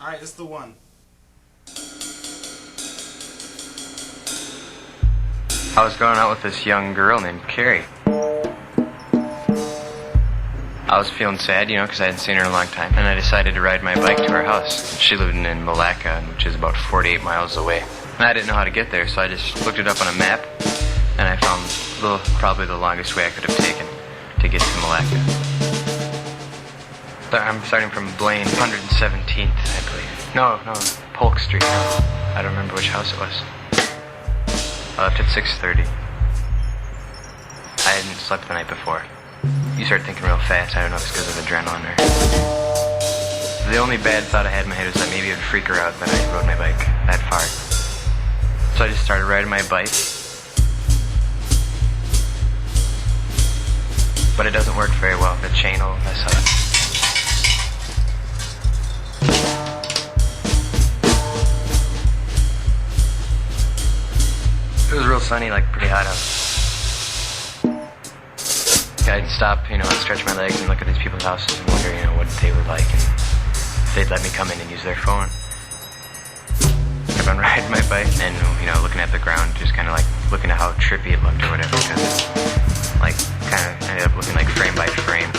Alright, this is the one. I was going out with this young girl named Carrie. I was feeling sad, because I hadn't seen her in a long time, and I decided to ride my bike to her house. She lived in Malacca, which is about 48 miles away. And I didn't know how to get there, so I just looked it up on a map, and I found probably the longest way I could have taken to get to Malacca. I'm starting from Blaine, 117th, I believe. No, Polk Street. No. I don't remember which house it was. I left at 6:30. I hadn't slept the night before. You start thinking real fast. I don't know if it's because of adrenaline or... The only bad thought I had in my head was that maybe it would freak her out that I rode my bike that far. So I just started riding my bike. But it doesn't work very well. The chain will mess up. It was real sunny, pretty hot out. I'd stop, and stretch my legs and look at these people's houses and wonder, what they were like and if they'd let me come in and use their phone. Kept on riding my bike and, looking at the ground, just kind of looking at how trippy it looked or whatever, because it, kind of ended up looking like frame by frame.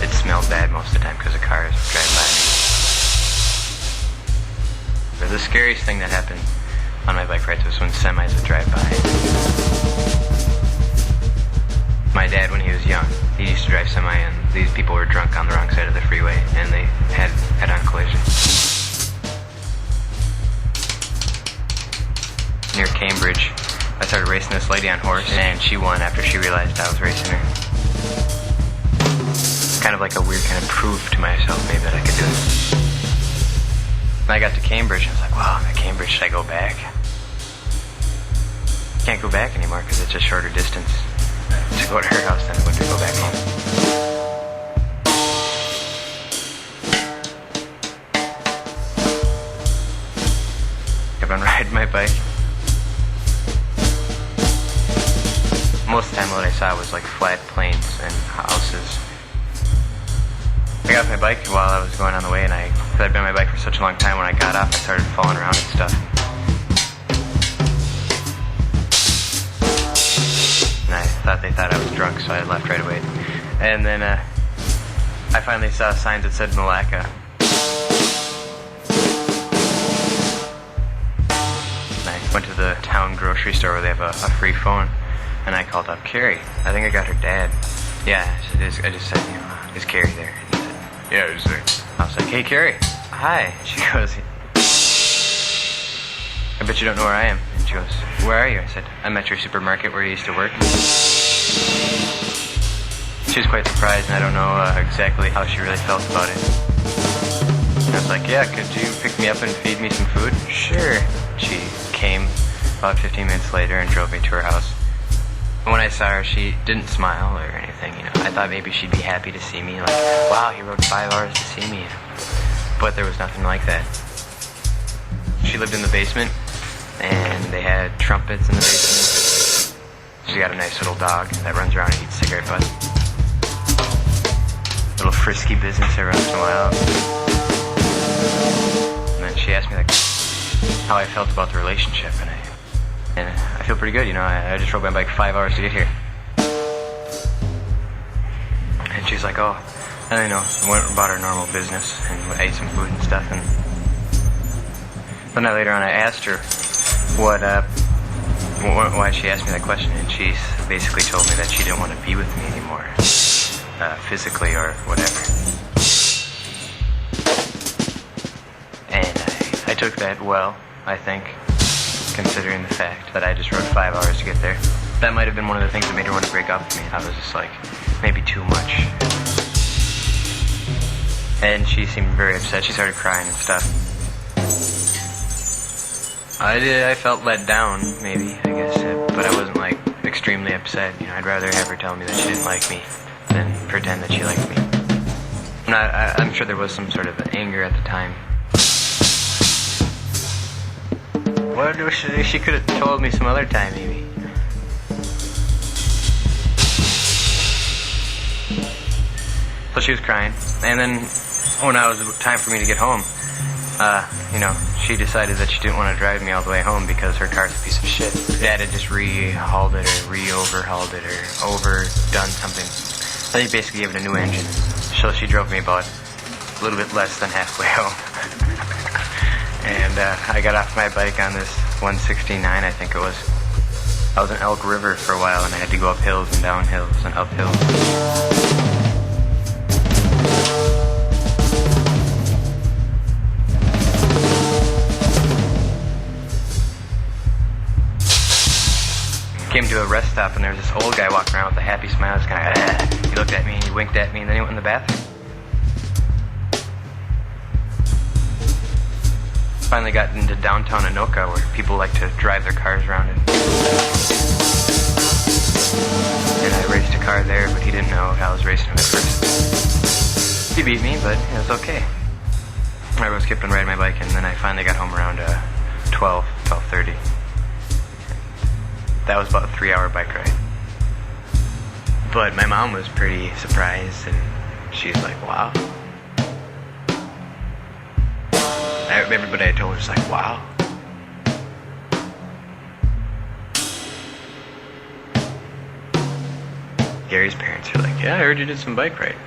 It smelled bad most of the time because the cars driving by me. But the scariest thing that happened on my bike rides was when semis would drive by. My dad, when he was young, he used to drive semi, and these people were drunk on the wrong side of the freeway, and they had head-on collisions. Near Cambridge, I started racing this lady on horse, and she won after she realized I was racing her. Kind of like a weird kind of proof to myself, maybe, that I could do it. When I got to Cambridge, I was like, wow, I'm at Cambridge, should I go back? Can't go back anymore because it's a shorter distance to go to her house than it would to go back home. Kept on riding my bike. Most of the time what I saw was flat plains and houses. I got off my bike while I was going on the way, and because I'd been on my bike for such a long time, when I got off I started falling around and stuff. And I thought they thought I was drunk, so I left right away. And then I finally saw signs that said Malacca. And I went to the town grocery store where they have a free phone, and I called up Carrie. I think I got her dad. Yeah, I just said, is Carrie there? Yeah, it was there. I was like, hey, Carrie. Hi. She goes, I bet you don't know where I am. And she goes, where are you? I said, I'm at your supermarket where you used to work. She was quite surprised, and I don't know exactly how she really felt about it. And I was like, yeah, could you pick me up and feed me some food? Sure. She came about 15 minutes later and drove me to her house. When I saw her, she didn't smile or anything, I thought maybe she'd be happy to see me, wow, he rode 5 hours to see me. But there was nothing like that. She lived in the basement, and they had trumpets in the basement. She's got a nice little dog that runs around and eats cigarette butts. Little frisky business every once in a while. And then she asked me, how I felt about the relationship, and I feel pretty good, I just rode my bike 5 hours to get here. And she's like, oh, I went about our normal business, and ate some food and stuff, and the night later on I asked her why she asked me that question, and she basically told me that she didn't want to be with me anymore, physically or whatever. And I took that well, I think, considering the fact that I just rode 5 hours to get there. That might have been one of the things that made her want to break up with me. I was just maybe too much. And she seemed very upset. She started crying and stuff. I felt let down, maybe, I guess, but I wasn't, extremely upset. I'd rather have her tell me that she didn't like me than pretend that she liked me. I'm sure there was some sort of anger at the time. What she could have told me some other time, maybe. So she was crying. And then when it was time for me to get home, she decided that she didn't want to drive me all the way home because her car's a piece of shit. Dad had just re-hauled it or re-overhauled it or overdone something. So he basically gave it a new engine. So she drove me about a little bit less than halfway home. And I got off my bike on this 169, I think it was. I was in Elk River for a while and I had to go up hills and down hills and up hills. Came to a rest stop and there was this old guy walking around with a happy smile. He looked at me and he winked at me and then he went in the bathroom. Finally got into downtown Anoka where people like to drive their cars around it. And I raced a car there, but he didn't know I was racing him at first. He beat me, but it was okay. I was kept on riding my bike and then I finally got home around 12:30. That was about a 3-hour bike ride. But my mom was pretty surprised and she's like, wow. Everybody I told was like, wow. Gary's parents are like, yeah, I heard you did some bike riding.